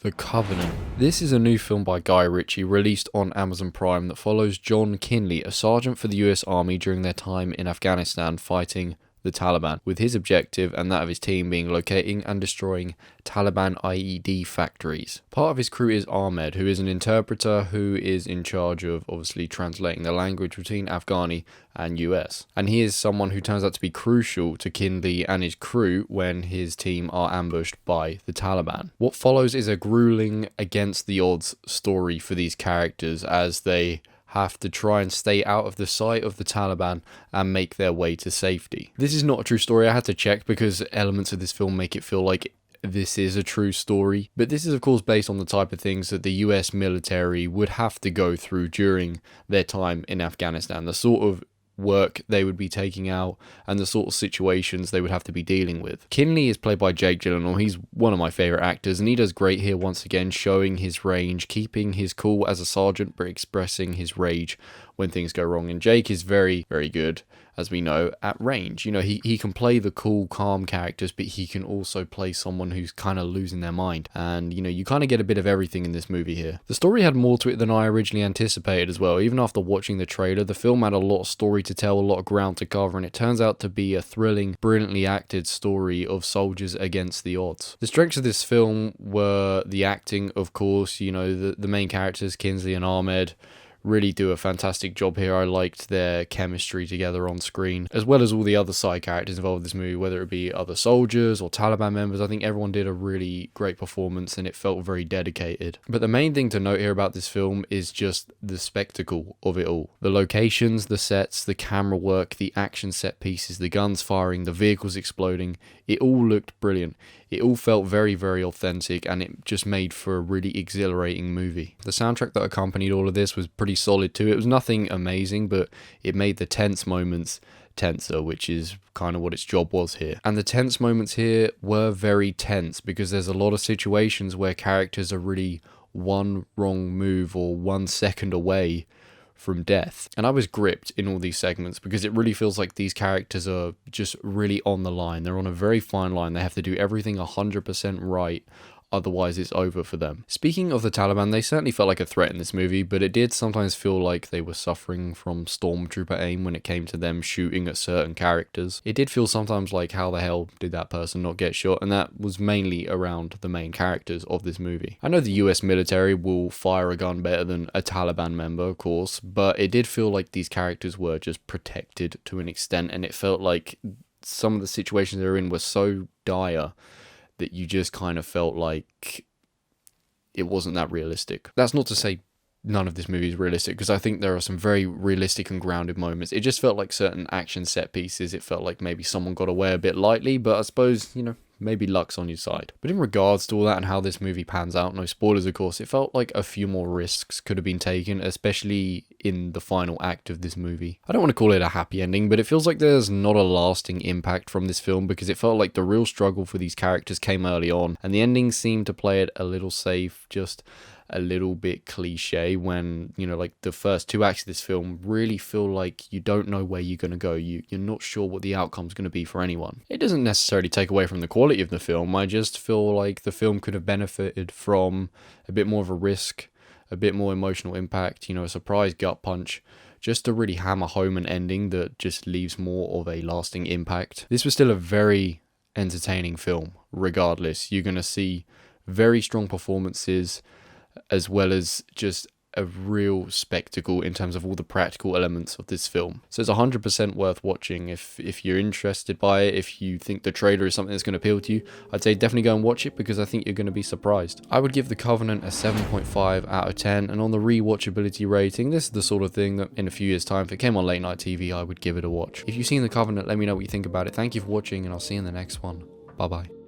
The Covenant. This is a new film by Guy Ritchie released on Amazon Prime that follows John Kinley, a sergeant for the US Army during their time in Afghanistan fighting the Taliban, with his objective and that of his team being locating and destroying Taliban IED factories. Part of his crew is Ahmed, who is an interpreter who is in charge of obviously translating the language between Afghani and US. And he is someone who turns out to be crucial to Kinley and his crew when his team are ambushed by the Taliban. What follows is a grueling against the odds story for these characters as they have to try and stay out of the sight of the Taliban and make their way to safety. This is not a true story. I had to check because elements of this film make it feel like this is a true story. But this is of course based on the type of things that the US military would have to go through during their time in Afghanistan. The sort of work they would be taking out and the sort of situations they would have to be dealing with. Kinley is played by Jake Gyllenhaal. He's one of my favourite actors and he does great here once again, showing his range, keeping his cool as a sergeant but expressing his rage when things go wrong. And Jake is very, very good, as we know, at range. You know, he can play the cool, calm characters, but he can also play someone who's kind of losing their mind. And, you know, you kind of get a bit of everything in this movie here. The story had more to it than I originally anticipated as well. Even after watching the trailer, the film had a lot of story to tell, a lot of ground to cover, and it turns out to be a thrilling, brilliantly acted story of soldiers against the odds. The strengths of this film were the acting, of course. You know, the main characters, Kinley and Ahmed, really do a fantastic job here. I liked their chemistry together on screen, as well as all the other side characters involved in this movie, whether it be other soldiers or Taliban members. I think everyone did a really great performance and it felt very dedicated. But the main thing to note here about this film is just the spectacle of it all. The locations, the sets, the camera work, the action set pieces, the guns firing, the vehicles exploding, it all looked brilliant. It all felt very, very authentic and it just made for a really exhilarating movie. The soundtrack that accompanied all of this was pretty solid too. It was nothing amazing, but it made the tense moments tenser, which is kind of what its job was here. And the tense moments here were very tense because there's a lot of situations where characters are really one wrong move or 1 second away from death. And I was gripped in all these segments because it really feels like these characters are just really on the line. They're on a very fine line. They have to do everything 100% right, otherwise it's over for them. Speaking of the Taliban, they certainly felt like a threat in this movie, but it did sometimes feel like they were suffering from stormtrooper aim when it came to them shooting at certain characters. It did feel sometimes like, how the hell did that person not get shot? And that was mainly around the main characters of this movie. I know the US military will fire a gun better than a Taliban member, of course, but it did feel like these characters were just protected to an extent, and it felt like some of the situations they were in were so dire that you just kind of felt like it wasn't that realistic. That's not to say none of this movie is realistic, because I think there are some very realistic and grounded moments. It just felt like certain action set pieces, it felt like maybe someone got away a bit lightly, but I suppose, you know, maybe luck's on your side. But in regards to all that and how this movie pans out, no spoilers of course, it felt like a few more risks could have been taken, especially in the final act of this movie. I don't want to call it a happy ending, but it feels like there's not a lasting impact from this film because it felt like the real struggle for these characters came early on, and the ending seemed to play it a little safe, just a little bit cliche when, you know, like the first 2 acts of this film really feel like you don't know where you're going to go. You're not sure what the outcome's going to be for anyone. It doesn't necessarily take away from the quality of the film. I just feel like the film could have benefited from a bit more of a risk, a bit more emotional impact, you know, a surprise gut punch, just to really hammer home an ending that just leaves more of a lasting impact. This was still a very entertaining film, regardless. You're going to see very strong performances, as well as just a real spectacle in terms of all the practical elements of this film. So it's 100% worth watching if you're interested by it. If you think the trailer is something that's going to appeal to you, I'd say definitely go and watch it because I think you're going to be surprised. I would give The Covenant a 7.5 out of 10, and on the rewatchability rating, this is the sort of thing that in a few years' time, if it came on late night TV, I would give it a watch. If you've seen The Covenant, let me know what you think about it. Thank you for watching, and I'll see you in the next one. Bye bye.